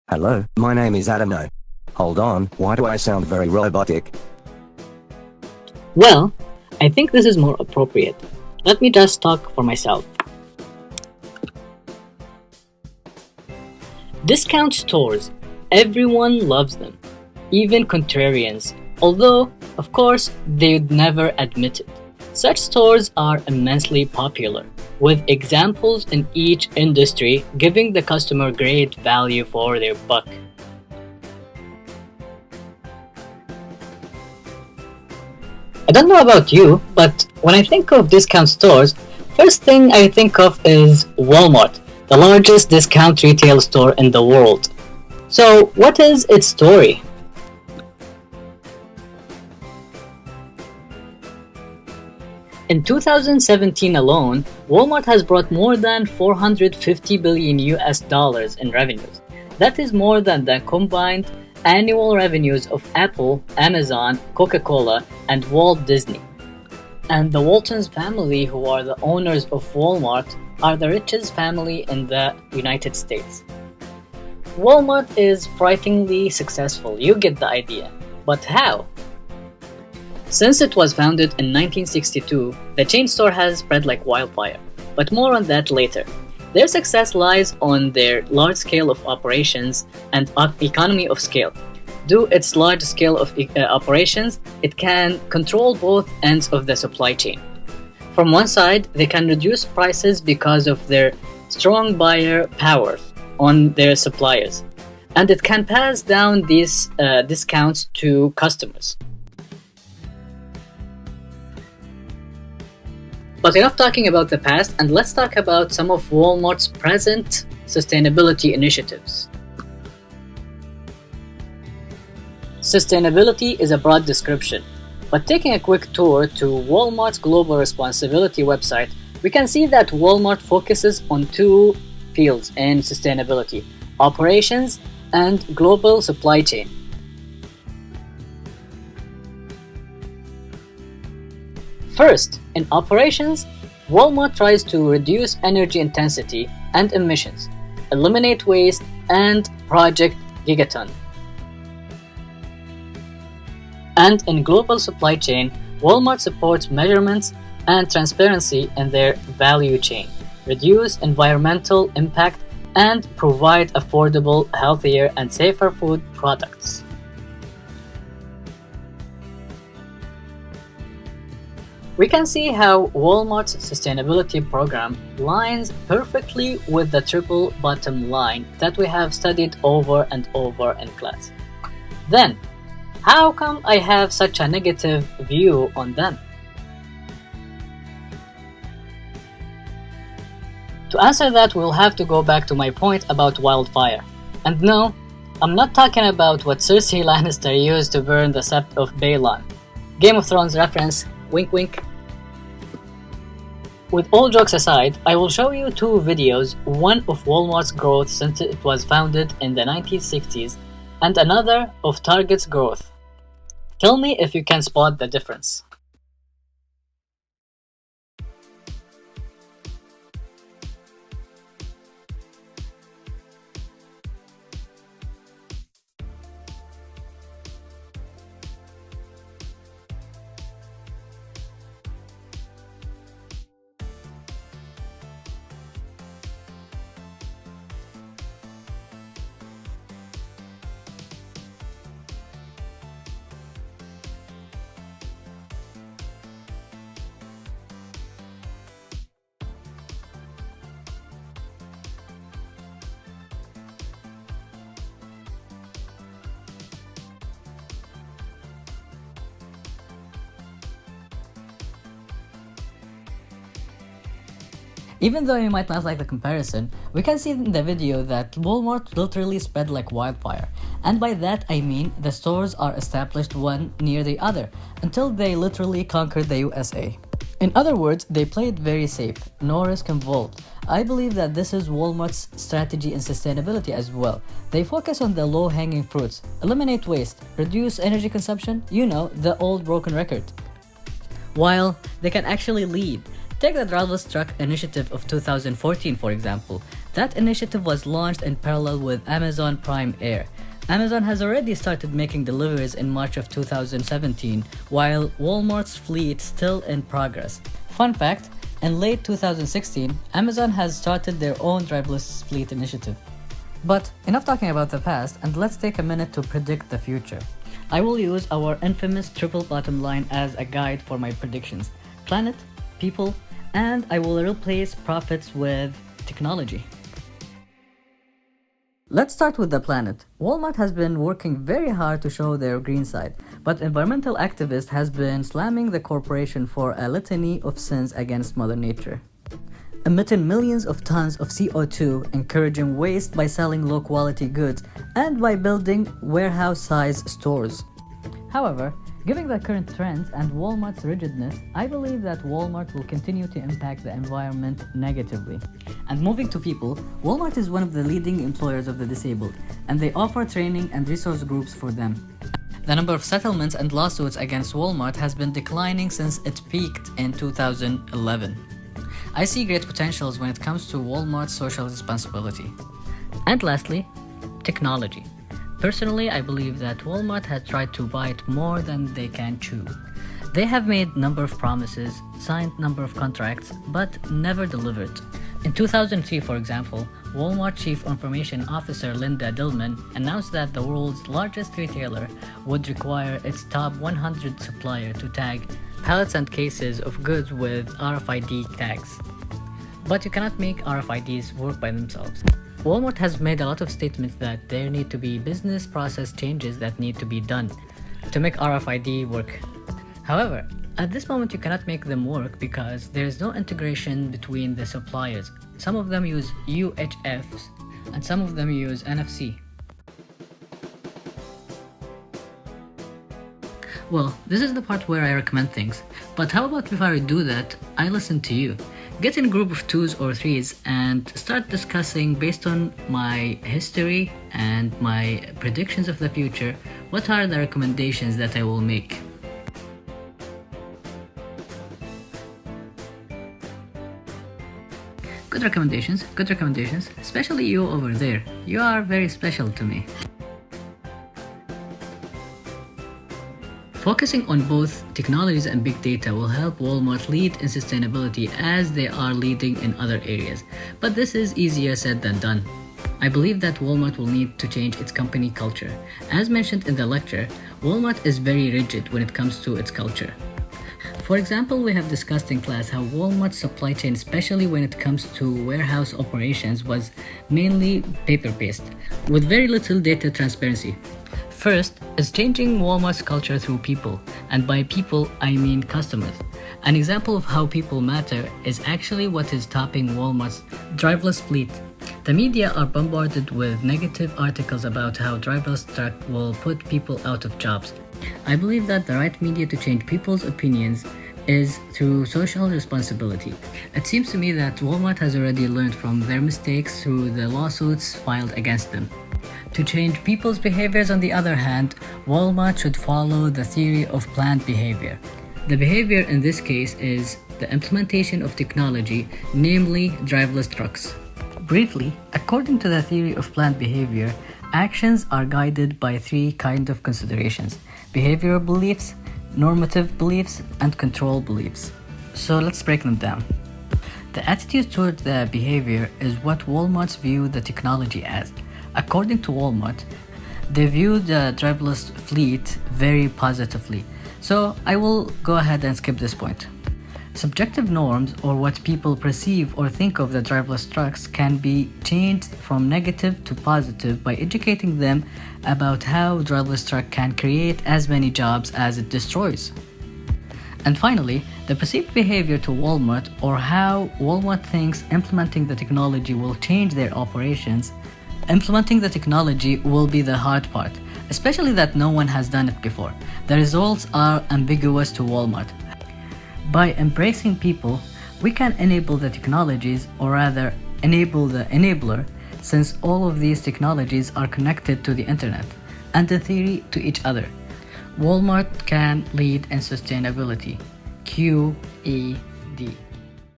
Hello, my name is Adam. No. Hold on, why do I sound very robotic? Well, I think this is more appropriate. Let me just talk for myself. Discount stores. Everyone loves them, even contrarians, although, of course, they'd never admit it. Such stores are immensely popular, with examples in each industry giving the customer great value for their buck. I don't know about you, but when I think of discount stores, first thing I think of is Walmart, the largest discount retail store in the world. So, what is its story? In 2017 alone, Walmart has brought more than 450 billion US dollars in revenues. That is more than the combined annual revenues of Apple, Amazon, Coca-Cola, and Walt Disney. And the Waltons family, who are the owners of Walmart, are the richest family in the United States. Walmart is frighteningly successful, you get the idea. But how? Since it was founded in 1962, the chain store has spread like wildfire, but more on that later. Their success lies on their large scale of operations and economy of scale. Due to its large scale of operations, it can control both ends of the supply chain. From one side, they can reduce prices because of their strong buyer power on their suppliers, and it can pass down these discounts to customers. But enough talking about the past, and let's talk about some of Walmart's present sustainability initiatives. Sustainability is a broad description, but taking a quick tour to Walmart's Global Responsibility website, we can see that Walmart focuses on two fields in sustainability: operations and global supply chain. First, in operations, Walmart tries to reduce energy intensity and emissions, eliminate waste, and Project Gigaton. And in global supply chain, Walmart supports measurements and transparency in their value chain, reduce environmental impact, and provide affordable, healthier, and safer food products. We can see how Walmart's sustainability program lines perfectly with the triple bottom line that we have studied over and over in class. Then, how come I have such a negative view on them? To answer that, we'll have to go back to my point about wildfire. And no, I'm not talking about what Cersei Lannister used to burn the Sept of Baelon. Game of Thrones reference, wink wink. With all jokes aside, I will show you two videos, one of Walmart's growth since it was founded in the 1960s and another of Target's growth. Tell me if you can spot the difference. Even though you might not like the comparison, we can see in the video that Walmart literally spread like wildfire. And by that I mean the stores are established one near the other until they literally conquered the USA. In other words, they played very safe, no risk involved. I believe that this is Walmart's strategy in sustainability as well. They focus on the low-hanging fruits, eliminate waste, reduce energy consumption, you know, the old broken record. While they can actually lead. Take the driverless truck initiative of 2014 for example. That initiative was launched in parallel with Amazon Prime Air. Amazon has already started making deliveries in March of 2017, while Walmart's fleet still in progress. Fun fact, in late 2016, Amazon has started their own driverless fleet initiative. But enough talking about the past, and let's take a minute to predict the future. I will use our infamous triple bottom line as a guide for my predictions. Planet, people, and I will replace profits with technology. Let's start with the planet. Walmart has been working very hard to show their green side, but environmental activists has been slamming the corporation for a litany of sins against Mother Nature. Emitting millions of tons of CO2, encouraging waste by selling low-quality goods, and by building warehouse-sized stores. However, given the current trends and Walmart's rigidness, I believe that Walmart will continue to impact the environment negatively. And moving to people, Walmart is one of the leading employers of the disabled, and they offer training and resource groups for them. The number of settlements and lawsuits against Walmart has been declining since it peaked in 2011. I see great potentials when it comes to Walmart's social responsibility. And lastly, technology. Personally, I believe that Walmart has tried to bite more than they can chew. They have made number of promises, signed number of contracts, but never delivered. In 2003, for example, Walmart Chief Information Officer Linda Dillman announced that the world's largest retailer would require its top 100 supplier to tag pallets and cases of goods with RFID tags. But you cannot make RFIDs work by themselves. Walmart has made a lot of statements that there need to be business process changes that need to be done to make RFID work. However, at this moment you cannot make them work because there is no integration between the suppliers. Some of them use UHFs and some of them use NFC. Well, this is the part where I recommend things, but how about before I do that, I listen to you. Get in a group of 2s or 3s and start discussing based on my history and my predictions of the future, what are the recommendations that I will make. Good recommendations, especially you over there. You are very special to me. Focusing on both technologies and big data will help Walmart lead in sustainability as they are leading in other areas. But this is easier said than done. I believe that Walmart will need to change its company culture. As mentioned in the lecture, Walmart is very rigid when it comes to its culture. For example, we have discussed in class how Walmart's supply chain, especially when it comes to warehouse operations, was mainly paper-based, with very little data transparency. First is changing Walmart's culture through people, and by people I mean customers. An example of how people matter is actually what is topping Walmart's driverless fleet. The media are bombarded with negative articles about how driverless truck will put people out of jobs. I believe that the right media to change people's opinions is through social responsibility. It seems to me that Walmart has already learned from their mistakes through the lawsuits filed against them. To change people's behaviors, on the other hand, Walmart should follow the theory of planned behavior. The behavior in this case is the implementation of technology, namely driverless trucks. Briefly, according to the theory of planned behavior, actions are guided by three kinds of considerations: behavioral beliefs, normative beliefs, and control beliefs. So let's break them down. The attitude toward the behavior is what Walmart's view the technology as. According to Walmart, they view the driverless fleet very positively. So I will go ahead and skip this point. Subjective norms, or what people perceive or think of the driverless trucks, can be changed from negative to positive by educating them about how driverless truck can create as many jobs as it destroys. And finally, the perceived behavior to Walmart, or how Walmart thinks implementing the technology will change their operations. Implementing the technology will be the hard part, especially that no one has done it before. The results are ambiguous to Walmart. By embracing people, we can enable the technologies, or rather enable the enabler, since all of these technologies are connected to the internet and in theory to each other. Walmart can lead in sustainability. QED.